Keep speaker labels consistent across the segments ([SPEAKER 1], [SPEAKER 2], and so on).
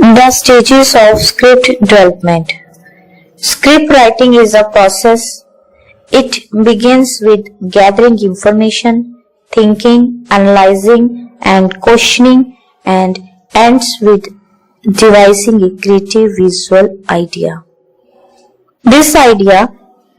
[SPEAKER 1] The stages of script development. Script writing is a process. It begins with gathering information, thinking, analyzing, and questioning, and ends with devising a creative visual idea. This idea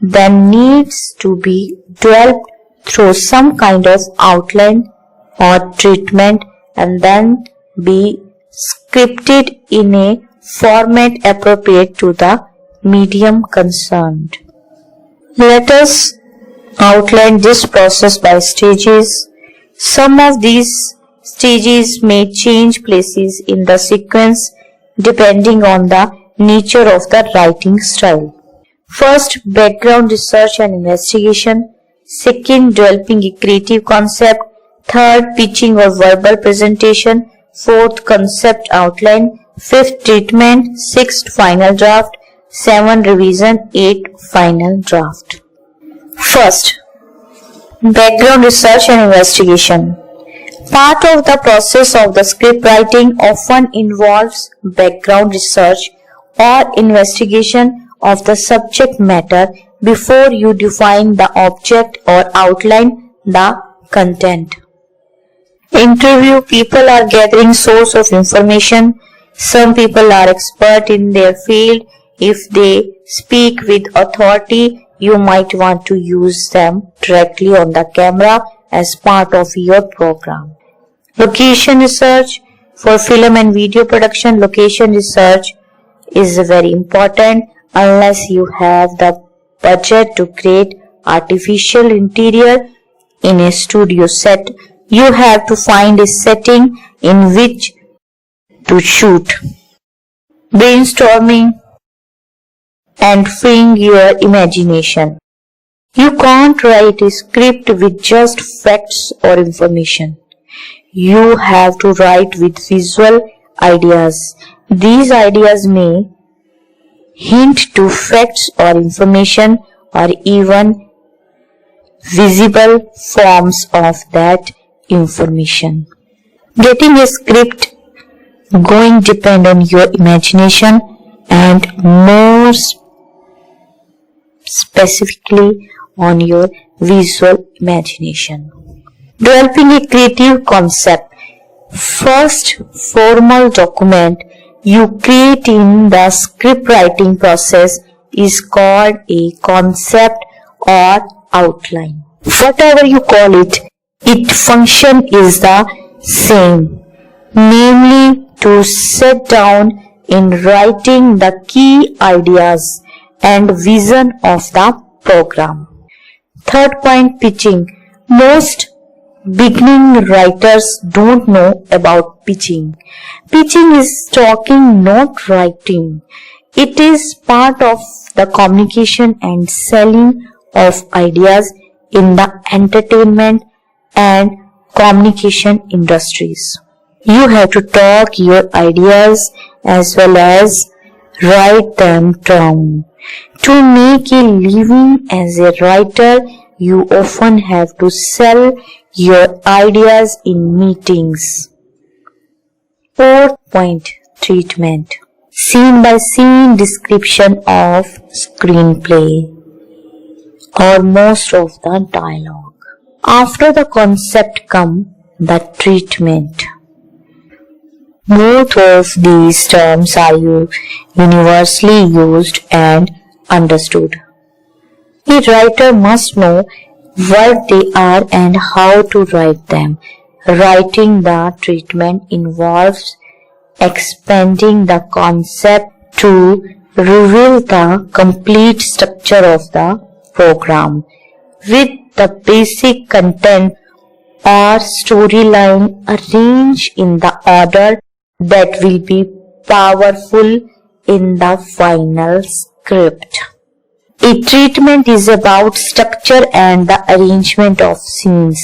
[SPEAKER 1] then needs to be developed through some kind of outline or treatment and then be scripted in a format appropriate to the medium concerned. Let us outline this process by stages. Some of these stages may change places in the sequence depending on the nature of the writing style. First, background research and investigation. Second, developing a creative concept. Third, pitching or verbal presentation. Fourth, concept outline. Fifth, treatment. Sixth, final draft. 7, revision. 8, final draft. First, background research and investigation. Part of the process of the script writing often involves background research or investigation of the subject matter before you define the object or outline the content. Interview. People are gathering source of information. Some people are expert in their field. If they speak with authority, you might want to use them directly on the camera as part of your program. Location research. For film and video production, location research is very important. Unless you have the budget to create artificial interior in a studio set, you have to find a setting in which to shoot. Brainstorming and freeing your imagination. You can't write a script with just facts or information. You have to write with visual ideas. These ideas may hint to facts or information or even visible forms of that information. Getting a script going depend on your imagination and more specifically on your visual imagination. Developing a creative concept. First formal document you create in the script writing process is called a concept or outline. Whatever you call it, its function is the same, namely to set down in writing the key ideas and vision of the program. Third point, pitching. Most beginning writers don't know about pitching. Pitching is talking, not writing. It is part of the communication and selling of ideas in the entertainment and communication industries. You have to talk your ideas as well as write them down. To make a living as a writer, you often have to sell your ideas in meetings. Fourth point, treatment. Scene by scene description of screenplay or most of the dialogue. After the concept comes the treatment. Both of these terms are universally used and understood. A writer must know what they are and how to write them. Writing the treatment involves expanding the concept to reveal the complete structure of the program, with the basic content or storyline arranged in the order that will be powerful in the final script. A treatment is about structure and the arrangement of scenes.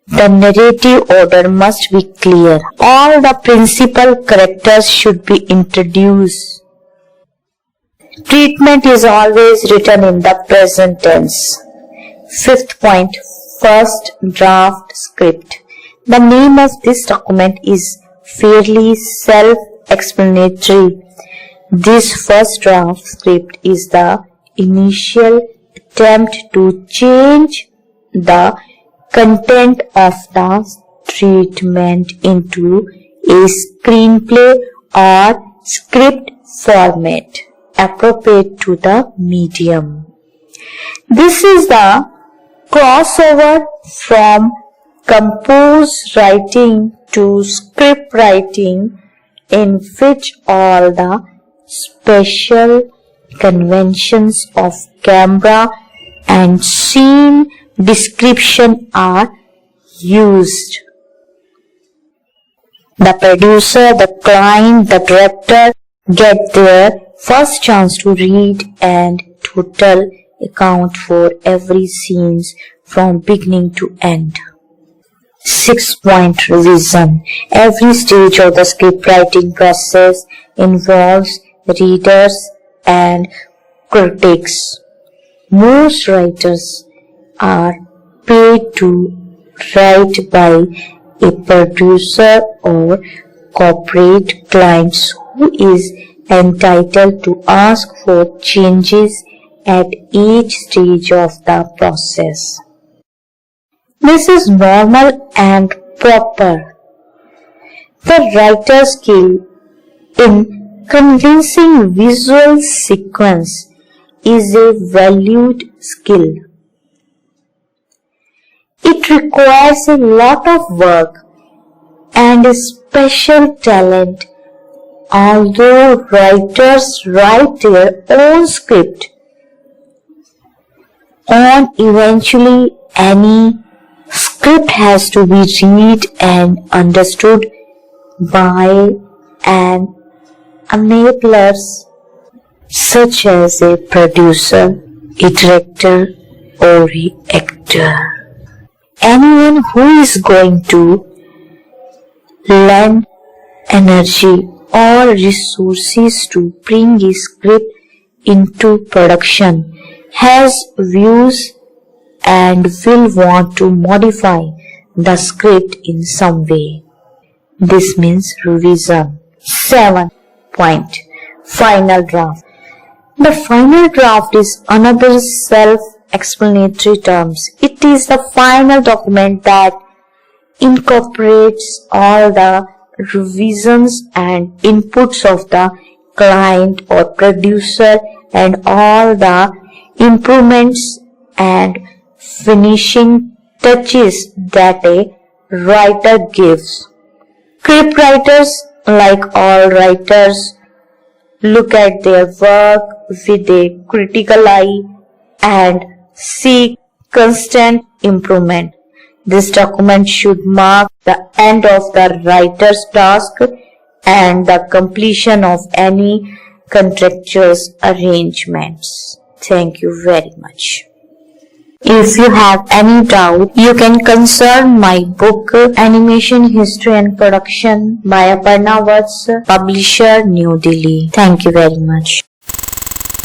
[SPEAKER 1] The narrative order must be clear. All the principal characters should be introduced. Treatment is always written in the present tense. Fifth point, first draft script. The name of this document is fairly self-explanatory. This first draft script is the initial attempt to change the content of the treatment into a screenplay or script format appropriate to the medium. This is the crossover from composed writing to script writing, in which all the special conventions of camera and scene description are used. The producer, the client, the director get their first chance to read and total account for every scene from beginning to end. 6-point revision. Every stage of the script writing process involves readers and critics. Most writers are paid to write by a producer or corporate clients who is entitled to ask for changes at each stage of the process. This is normal and proper. The writer's skill in convincing visual sequence is a valued skill. It requires a lot of work and a special talent. Although writers write their own script, on eventually any script has to be read and understood by an enabler such as a producer, a director, or an actor. Anyone who is going to lend energy or resources to bring a script into production has views and will want to modify the script in some way. This means revision. 7-point final draft. The final draft is another self-explanatory term. It is the final document that incorporates all the revisions and inputs of the client or producer and all the improvements and finishing touches that a writer gives. Script writers, like all writers, look at their work with a critical eye and seek constant improvement. This document should mark the end of the writer's task and the completion of any contractual arrangements. Thank you very much. If you have any doubt, you can consult my book Animation History and Production by Aparna Vats, publisher New Delhi. Thank you very much.